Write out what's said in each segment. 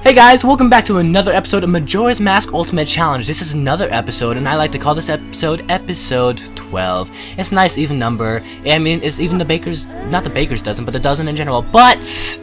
Hey guys, welcome back to another episode of Majora's Mask Ultimate Challenge. This is another episode, and I like to call this episode Episode 12. It's a nice even number. I mean, it's even the Baker's, not the Baker's dozen, but the dozen in general. But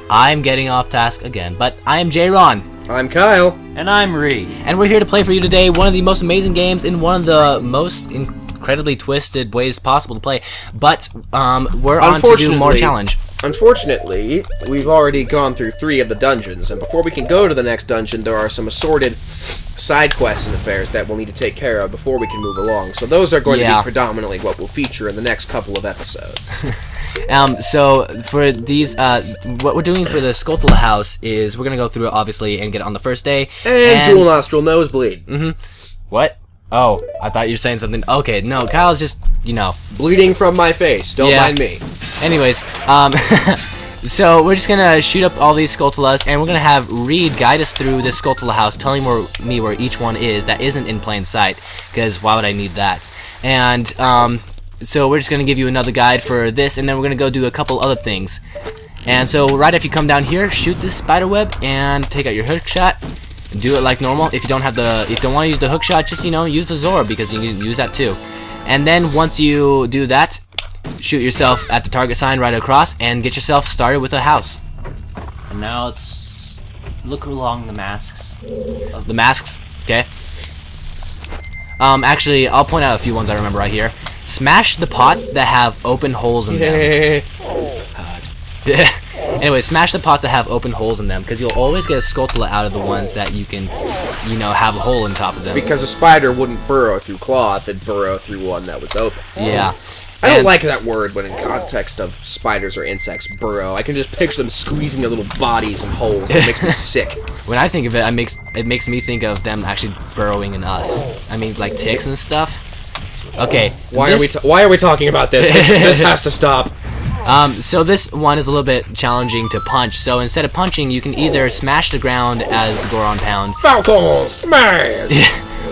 I'm getting off task again. But I am JRon. I'm Kyle. And I'm Reid. And we're here to play for you today one of the most amazing games in one of the most incredibly twisted ways possible to play. But we're on to do more challenge. Unfortunately, we've already gone through 3 of the dungeons, and before we can go to the next dungeon, there are some assorted side quests and affairs that we'll need to take care of before we can move along. So those are going to be predominantly what will feature in the next couple of episodes. So for these, what we're doing for the Skulltula house is we're gonna go through it obviously and get it on the first day. And dual nostril nosebleed. What? Oh, I thought you were saying something. Okay, no, Kyle's just, you know, bleeding from my face. Don't mind me. Anyways, so we're just gonna shoot up all these Skulltulas, and we're gonna have Reid guide us through this Skulltula house, telling me where each one is that isn't in plain sight, because why would I need that? And so we're just gonna give you another guide for this, and then we're gonna go do a couple other things. And so right after you come down here, shoot this spider web and take out your hook shot. Do it like normal. If you don't want to use the hook shot, just use the Zora, because you can use that too. And then once you do that, shoot yourself at the target sign right across and get yourself started with a house. And now let's look along the masks. The masks, okay. Actually, I'll point out a few ones I remember right here. Smash the pots that have open holes in them. Oh, God. Anyway, smash the pots that have open holes in them, because you'll always get a Skulltula out of the ones that you can, have a hole in top of them. Because a spider wouldn't burrow through cloth, it'd burrow through one that was open. Yeah. I don't like that word when in context of spiders or insects, burrow. I can just picture them squeezing their little bodies in holes. It makes me sick. When I think of it, it makes me think of them actually burrowing in us. I mean, like ticks and stuff. Okay. Why are we talking about this? This has to stop. So this one is a little bit challenging to punch. So instead of punching, you can either smash the ground as the Goron pound. Falcon smash!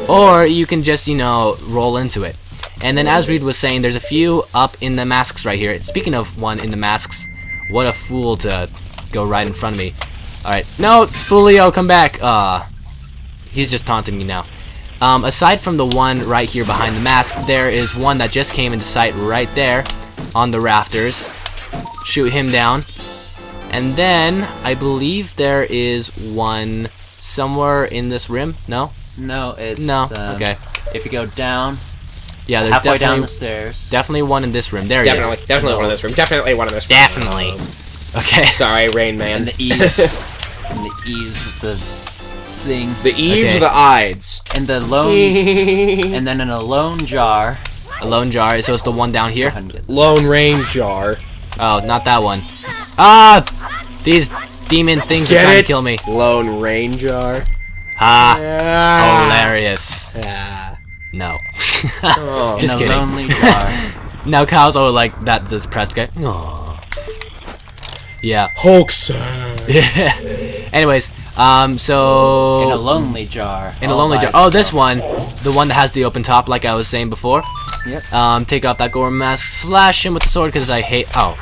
Or you can just, roll into it. And then as Reid was saying, there's a few up in the masks right here. Speaking of one in the masks, what a fool to go right in front of me. Alright, no, Foolio, come back. He's just taunting me now. Aside from the one right here behind the mask, there is one that just came into sight right there on the rafters. Shoot him down. And then, I believe there is one somewhere in this rim. No? No, it's... No, okay. If you go down... Yeah, there's halfway definitely down the stairs. Definitely one in this room. There he is. Definitely one in this room. Definitely one in this room. Definitely. Okay. Sorry, Rain Man. And the eaves. And the eaves of the thing. The eaves or the ides? And the lone... and then in a lone jar. A lone jar, so it's the one down here? Lone rain jar. Oh, not that one. Ah! These demon things are trying to kill me. Lone rain jar. Ah. Hilarious. No. Oh. Just kidding. Lonely jar. Now Kyle's all like that depressed guy. Aww. Yeah. Hulk sir. Anyways, so... In a lonely jar. In a lonely jar. Oh, this one. The one that has the open top, like I was saying before. Yep. Take off that Goron mask, slash him with the sword, because I hate... Oh.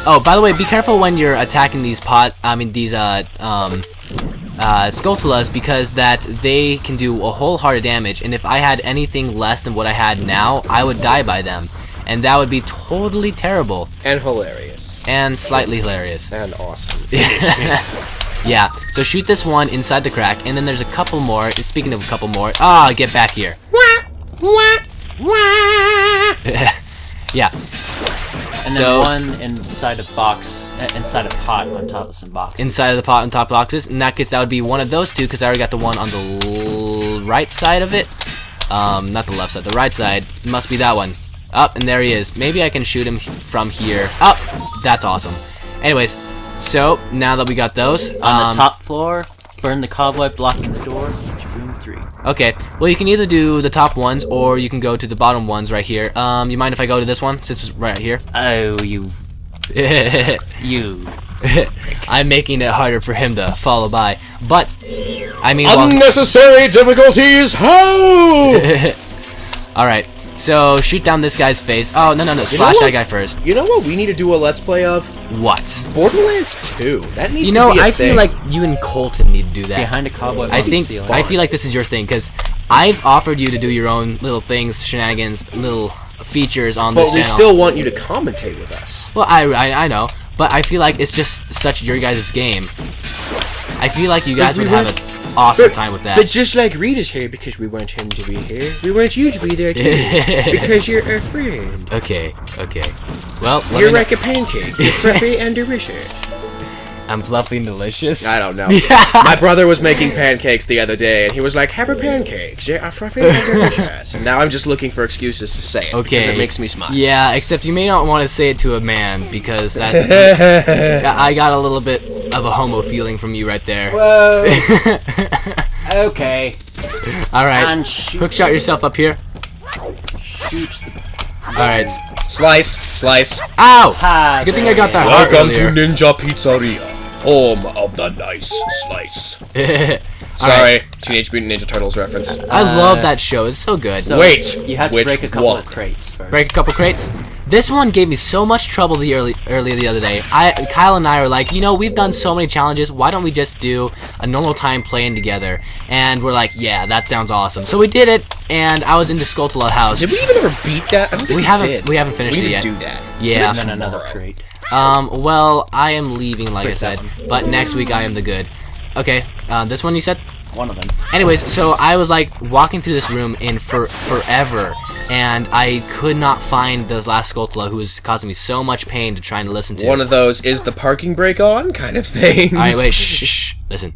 Oh, by the way, be careful when you're attacking these Skulltulas, because they can do a whole heart of damage, and if I had anything less than what I had now, I would die by them. And that would be totally terrible. And hilarious. And slightly hilarious. And awesome. Yeah, so shoot this one inside the crack, and then there's a couple more. Speaking of a couple more, get back here. Yeah. And then one inside a box, inside a pot on top of some boxes. Inside of the pot on top of boxes. In that case, that would be one of those two, because I already got the one on the right side of it. Not the left side, the right side. Must be that one. Up, and there he is. Maybe I can shoot him from here. Up! That's awesome. Anyways, so now that we got those, on the top floor, burn the cobweb blocking the door to room 3. Okay, well, you can either do the top ones, or you can go to the bottom ones right here. You mind if I go to this one, since it's right here? Oh, you. I'm making it harder for him to follow by, but, I mean... Unnecessary difficulties, how? Alright, So shoot down this guy's face. Oh no, slash that guy first. You know what we need to do a let's play of? What? Borderlands 2. That needs to be a I thing. feel like you and Colton need to do that. Behind a cobweb. I feel like this is your thing because I've offered you to do your own little things, shenanigans, little features on this channel. But we still want you to commentate with us. Well, I know, but I feel like it's just such your guys' game. I feel like you guys would have an awesome time with that. But just like Reid is here because we want him to be here, we want you to be there too. Because you're our friend. Okay. Well, you're like a pancake. You're fluffy and delicious. I'm fluffy and delicious? I don't know. My brother was making pancakes the other day, and he was like, have a pancakes. They are fluffy and delicious. And now I'm just looking for excuses to say it. Okay. Because it makes me smile. Yeah, except you may not want to say it to a man, because that... I got a little bit of a homo feeling from you right there. Whoa. Okay. Alright. Hookshot yourself up here. Alright. Slice. Ow! It's a good thing I got that heart Welcome earlier. to Ninja Pizzeria, home of the nice slice. Sorry, Teenage Mutant Ninja Turtles reference. I love that show. It's so good. So Wait, you have to which break a couple one? of crates first. Break a couple crates. This one gave me so much trouble earlier the other day. Kyle and I are like, you know, we've done so many challenges. Why don't we just do a normal time playing together? And we're like, yeah, that sounds awesome. So we did it, and I was in the Skulltula house. Did we even ever beat that? I don't think We haven't finished it yet. We didn't do that. Yeah. And then another crate. Well, I am leaving, like I said, but next week I am the good. Okay, this one you said? One of them. Anyways, so I was like walking through this room in forever, and I could not find the last Skulltula, who was causing me so much pain to try and listen to. One of those is the parking brake on kind of thing. Alright, wait, shh, listen.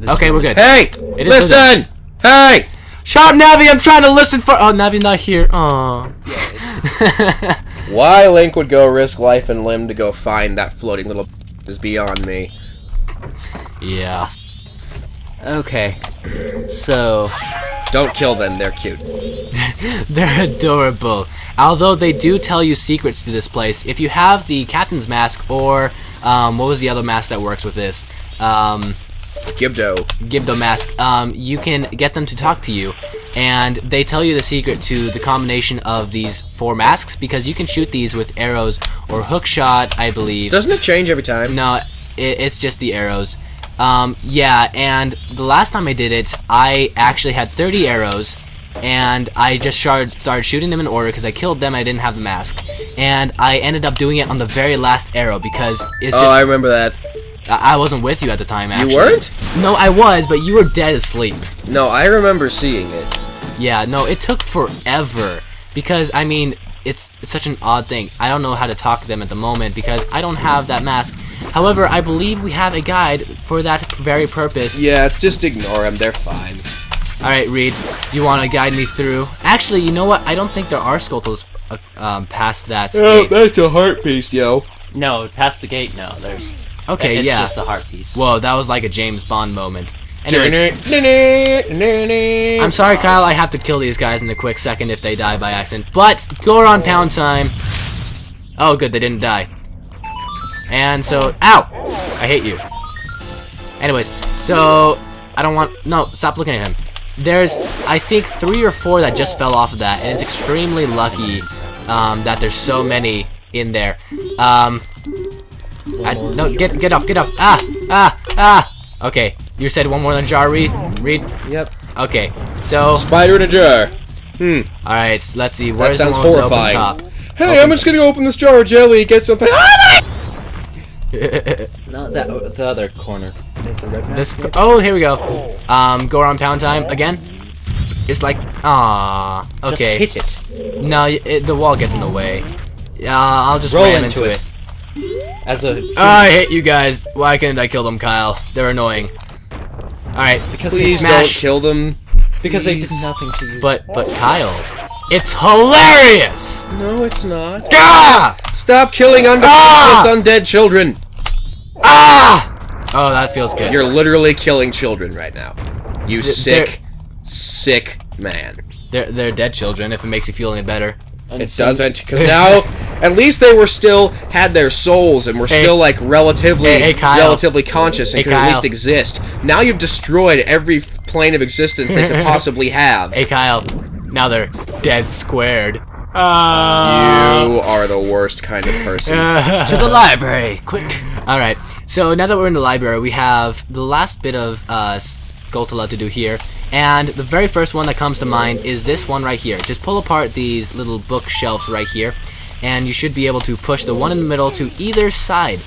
Okay, we're good. Hey, listen! Hey! Shut up, Navi, I'm trying to listen for- Oh, Navi's not here. Aww. Why Link would go risk life and limb to go find that floating little is beyond me. Yeah. Okay. So... Don't kill them, they're cute. They're adorable. Although they do tell you secrets to this place. If you have the captain's mask or, what was the other mask that works with this? Gibdo mask. You can get them to talk to you. And they tell you the secret to the combination of these 4 masks, because you can shoot these with arrows or hook shot, I believe. Doesn't it change every time? No, it's just the arrows. Yeah, and the last time I did it, I actually had 30 arrows, and I just started shooting them in order because I killed them. I didn't have the mask, and I ended up doing it on the very last arrow because it's just. Oh, I remember that. I wasn't with you at the time. Actually. You weren't? No, I was, but you were dead asleep. No, I remember seeing it. Yeah, no, it took forever because I mean. It's such an odd thing. I don't know how to talk to them at the moment because I don't have that mask. However, I believe we have a guide for that very purpose. Yeah, just ignore them. They're fine. Alright, Reid, you want to guide me through? Actually, you know what? I don't think there are Skulltulas past that gate. That's a heart piece, yo. No, past the gate, no. There's... Okay, it's yeah. just a heart piece. Whoa, that was like a James Bond moment. Anyways, I'm sorry, Kyle, I have to kill these guys in a quick second if they die by accident. But, JRon pound time. Oh, good, they didn't die. And so, ow! I hate you. Anyways, so, I don't want, no, stop looking at him. There's, I think, 3 or 4 that just fell off of that, and it's extremely lucky that there's so many in there. No, get off, Okay, you said one more than jar, Reid? Yep. Okay, so... Spider in a jar. Alright, so let's see, where's That sounds the one with the open horrifying. top? Hey, I'm just gonna go open this jar of jelly, get something. No, the other corner. The red mask. Oh, here we go. Go around pound time again. It's like, okay. Just hit it. No, the wall gets in the way. I'll just Roll ram into into it. As a... I hate you guys. Why couldn't I kill them, Kyle? They're annoying. Alright, Because Please they don't smash. kill them. Because they did nothing to you. But Kyle, it's hilarious! No, it's not. Ah! Stop killing undefenseless undead children. Ah! Oh, that feels good. You're literally killing children right now. You sick man. They're dead children, if it makes you feel any better. It doesn't, because now at least they were still had their souls and were still like relatively conscious and could at least exist. Now you've destroyed every plane of existence they could possibly have. Hey Kyle, Now they're dead squared. You are the worst kind of person. To the library, quick. All right. So now that we're in the library, we have the last bit of Skulltula to do here, and the very first one that comes to mind is this one right here. Just pull apart these little bookshelves right here, and you should be able to push the one in the middle to either side.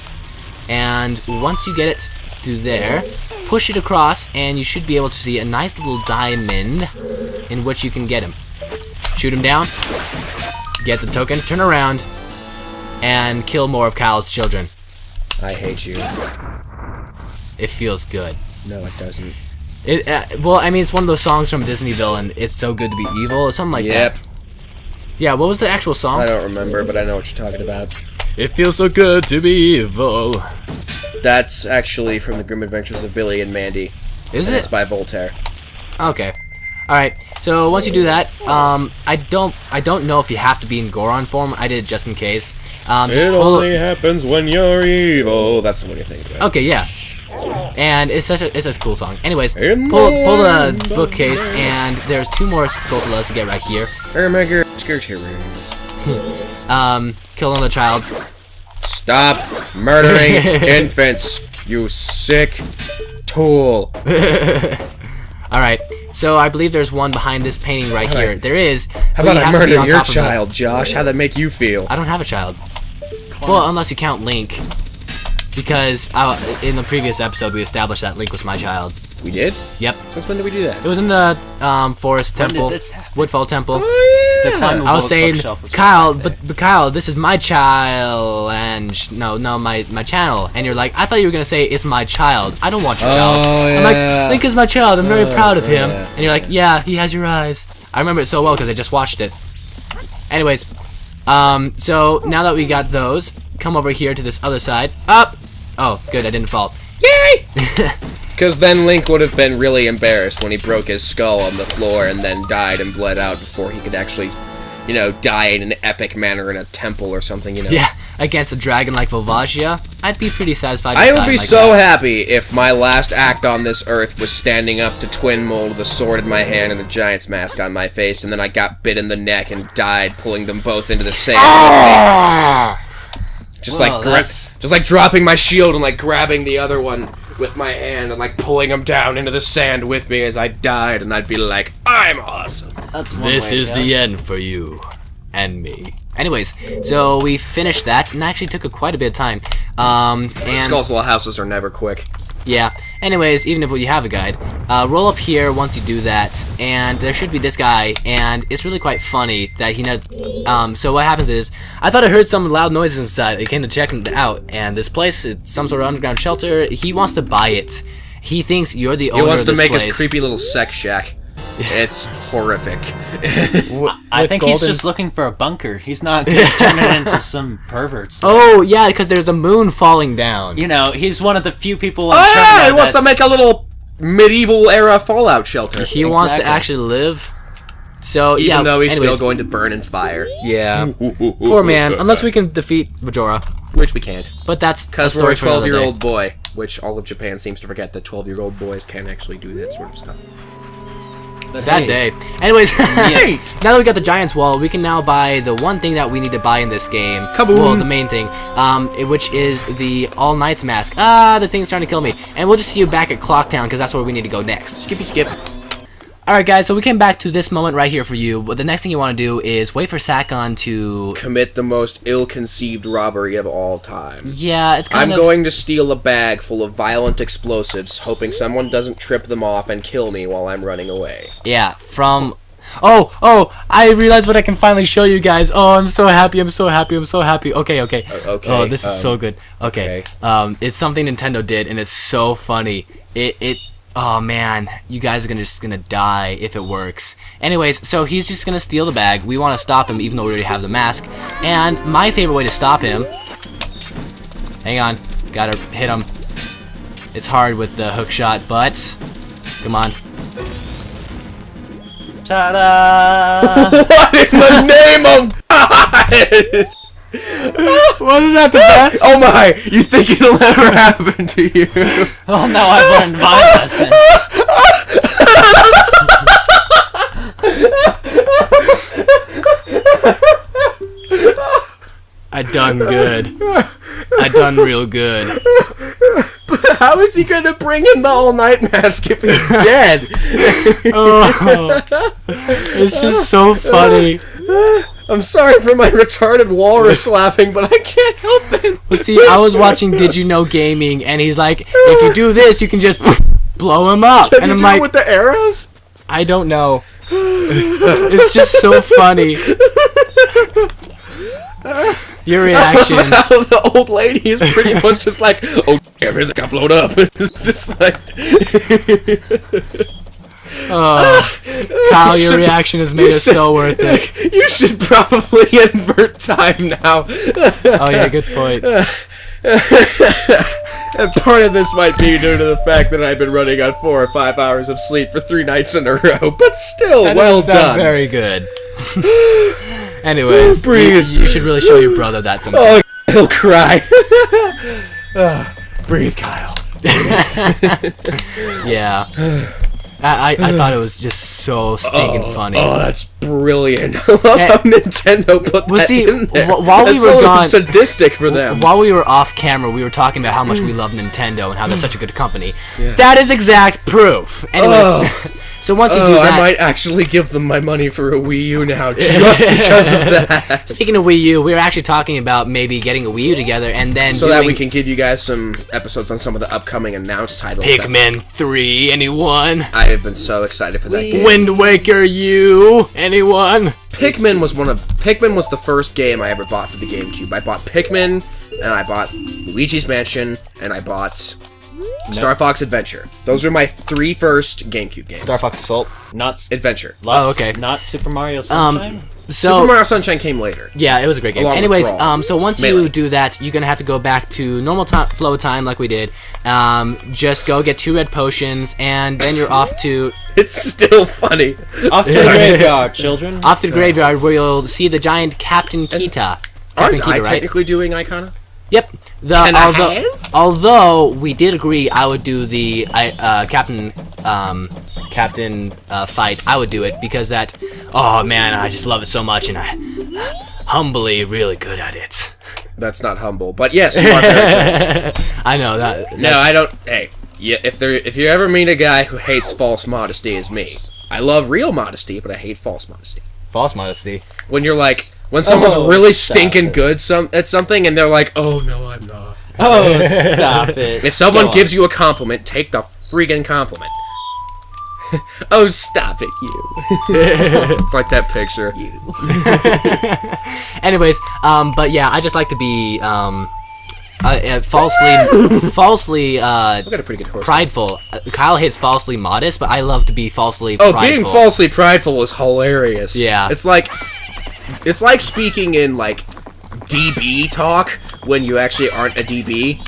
And once you get it to there, push it across, and you should be able to see a nice little diamond in which you can get him. Shoot him down, get the token, turn around, and kill more of Kyle's children. I hate you. It feels good. No, it doesn't. Well, I mean, it's one of those songs from Disneyville, and it's so good to be evil, or something like that. Yeah, what was the actual song? I don't remember, but I know what you're talking about. It feels so good to be evil. That's actually from the Grim Adventures of Billy and Mandy. Is and it? It's by Voltaire. Okay. Alright, so once you do that, I don't know if you have to be in JRon form. I did it just in case. Just it only happens when you're evil. That's the one you're thinking about. Okay, yeah. And it's such a cool song. Anyways, pull the bookcase, and there's 2 more Skulltulas to get right here. Kill another child. Stop murdering infants, you sick tool. Alright, so I believe there's one behind this painting right here. There is. How about I murder your child, Josh? How'd that make you feel? I don't have a child. Well, unless you count Link. Because in the previous episode, we established that Link was my child. We did? Yep. Since when did we do that? It was in the Forest Temple, Woodfall Temple. Oh, yeah. I was saying, Kyle, but Kyle, this is my challenge. No, my channel. And you're like, I thought you were gonna say it's my child. I don't want your child. Yeah. I'm like, Link is my child. I'm very proud of him. Yeah. And you're like, yeah, he has your eyes. I remember it so well because I just watched it. Anyways, so now that we got those, come over here to this other side. Up. Oh, good, I didn't fall. Yay! Because then Link would have been really embarrassed when he broke his skull on the floor and then died and bled out before he could actually, you know, die in an epic manner in a temple or something, you know. Yeah, against a dragon like Volvagia, I'd be pretty satisfied. I would be so happy if my last act on this earth was standing up to Twin Mold with a sword in my hand and a giant's mask on my face, and then I got bit in the neck and died, pulling them both into the sand. Just like dropping my shield and like grabbing the other one with my hand and like pulling him down into the sand with me as I died, and I'd be like, I'm awesome. This is the end for you and me. Anyways, so we finished that, and actually took quite a bit of time. And Skulltula houses are never quick. Yeah. Anyways, even if you have a guide, roll up here once you do that, and there should be this guy, and it's really quite funny that he so what happens is, I thought I heard some loud noises inside. I came to check it out, and this place, it's some sort of underground shelter. He wants to buy it. He thinks you're the owner of this place. He wants to make his creepy little sex shack. It's horrific. I think he's just looking for a bunker. He's not going to turn it into some perverts. Oh, yeah, because there's a moon falling down. You know, he's one of the few people on he wants to make a little medieval-era Fallout shelter. He wants to actually live. So, even though he's still going to burn in fire. Yeah. Poor man. Unless we can defeat Majora. Which we can't. But that's because we're a 12-year-old boy. Which all of Japan seems to forget that 12-year-old boys can actually do that sort of stuff. But sad day. Anyways, now that we got the Giant's Wall, we can now buy the one thing that we need to buy in this game. Kaboom! Well, the main thing, which is the All Knights mask. Ah, this thing's trying to kill me. And we'll just see you back at Clocktown, because that's where we need to go next. Skippy skip. Alright guys, so we came back to this moment right here for you. But the next thing you want to do is wait for Sakkon to commit the most ill-conceived robbery of all time. Yeah, it's kind of... I'm going to steal a bag full of violent explosives, hoping someone doesn't trip them off and kill me while I'm running away. Yeah, from... Oh, I realized what I can finally show you guys. Oh, I'm so happy, I'm so happy, I'm so happy. Okay. Okay. Oh, this is so good. Okay. It's something Nintendo did, and it's so funny. Oh man, you guys are just gonna die if it works. Anyways, so he's just gonna steal the bag. We want to stop him even though we already have the mask. And my favorite way to stop him... Hang on, gotta hit him. It's hard with the hook shot, but... Come on. Ta-da! What in the name of God? Wasn't that the best? Oh my! You think it'll ever happen to you? Well, now I've learned my lesson. I done good. I done real good. But how is he gonna bring in the all-night mask if he's dead? Oh, it's just so funny. I'm sorry for my retarded walrus laughing, but I can't help it. Well, see, I was watching Did You Know Gaming, and he's like, if you do this, you can just blow him up. Can and you I'm do like, it with the arrows? I don't know. It's just so funny. Your reaction. The old lady is pretty much just like, oh, damn, here's a got blown up. It's just like... Oh, Kyle, your reaction has made it so worth it. You should probably invert time now. Oh yeah, good point. And part of this might be due to the fact that I've been running on 4 or 5 hours of sleep for 3 nights in a row, but still, That well doesn't sound done. very good. Anyways, Breathe. you should really show your brother that sometime. Oh, he'll cry. Breathe, Kyle. Yeah. I thought it was just so stinking funny. Oh, that's brilliant. I love how Nintendo put that in there. While we That's were so gone, sadistic for them. While we were off camera, we were talking about how much we love Nintendo and how they're such a good company. That is exact proof. Anyways, so once you do that, I might actually give them my money for a Wii U now, just because of that. Speaking of Wii U, we were actually talking about maybe getting a Wii U together and then so that we can give you guys some episodes on some of the upcoming announced titles. Pikmin 3, anyone? I have been so excited for that game. Wind Waker U, anyone? Pikmin was the first game I ever bought for the GameCube. I bought Pikmin, and I bought Luigi's Mansion, and I bought Star Fox Adventure. Those are my 3 first GameCube games. Star Fox Assault. Not Adventure. Okay. Not Super Mario Sunshine. So Super Mario Sunshine came later. yeah, it was a great game. Along with Anyways, Brawl. so once Melee. you do that, you're gonna have to go back to normal flow time like we did. Just go get 2 red potions, and then you're off to It's still funny. Off to the graveyard, children. off to the graveyard where you'll see the giant Captain Keeta. Aren't I right? technically doing Icona? Yep. Can I have? Although we did agree, I would do the Captain fight. I would do it because that. Oh man, I just love it so much, and I humbly really good at it. That's not humble, but yes, you are very good. I know that. No, I don't. Hey, yeah, if you ever meet a guy who hates false modesty, is me. I love real modesty, but I hate false modesty. False modesty. When you're like, when someone's Oh, really stop stinking it. good at something, and they're like, "Oh no, I'm not." Oh, stop it. If someone Go on. gives you a compliment, take the freaking compliment. Oh, stop it, you. It's like that picture. Anyways, but yeah, I just like to be falsely I've got a pretty good horse. prideful. Kyle hates falsely modest, but I love to be falsely Oh, prideful. being falsely prideful is hilarious. Yeah. It's like speaking in like DB talk when you actually aren't a DB.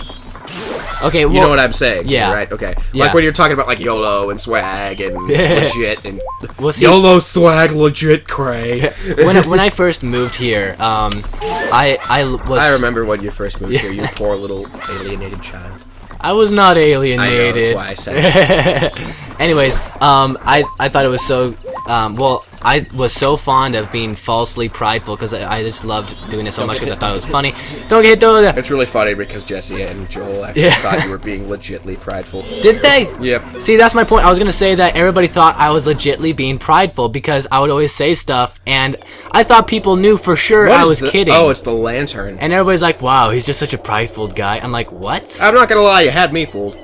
Okay, well, You know what I'm saying? yeah. Right? Okay. Yeah. Like when you're talking about like YOLO and swag and legit and We'll see. YOLO, swag, legit, cray. when I first moved here, I was. I remember when you first moved here, you poor little alienated child. I was not I know, alienated. that's why I said it. Anyways, I thought it was so. Well, I was so fond of being falsely prideful because I just loved doing it so much because I thought it was funny. Don't get hit though. It's really funny because Jesse and Joel actually Yeah. thought you were being legitly prideful. Did they? Yep. See, that's my point. I was gonna say that everybody thought I was legitly being prideful because I would always say stuff, and I thought people knew for sure What I is was kidding. Oh, it's the lantern. And everybody's like, "Wow, he's just such a prideful guy." I'm like, "What?" I'm not gonna lie, you had me fooled.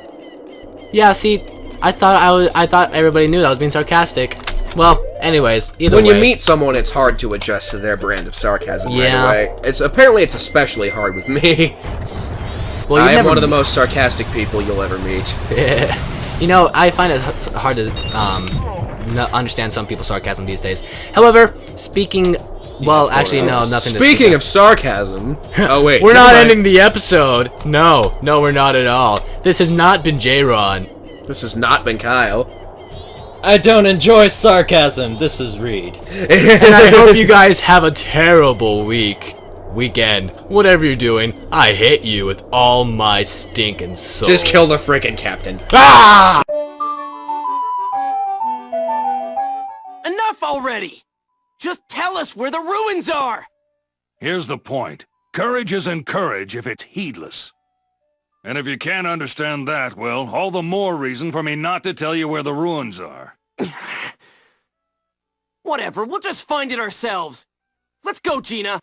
Yeah. See, I thought everybody knew that I was being sarcastic. Well, anyways, either When way. you meet someone, it's hard to adjust to their brand of sarcasm Yeah. right away. It's especially hard with me. well, I am never one of the most sarcastic people you'll ever meet. You know, I find it hard to understand some people's sarcasm these days. However, speaking. Well, actually, no, nothing. to Speaking of sarcasm, oh wait, we're not never mind. ending the episode. No, we're not at all. This has not been JRon. This has not been Kyle. I don't enjoy sarcasm. This is Reid. And I hope you guys have a terrible weekend. Whatever you're doing, I hate you with all my stinking soul. Just kill the freaking captain. Ah! Enough already! Just tell us where the ruins are! Here's the point. Courage isn't courage if it's heedless. And if you can't understand that, well, all the more reason for me not to tell you where the ruins are. Whatever, we'll just find it ourselves. Let's go, Gina.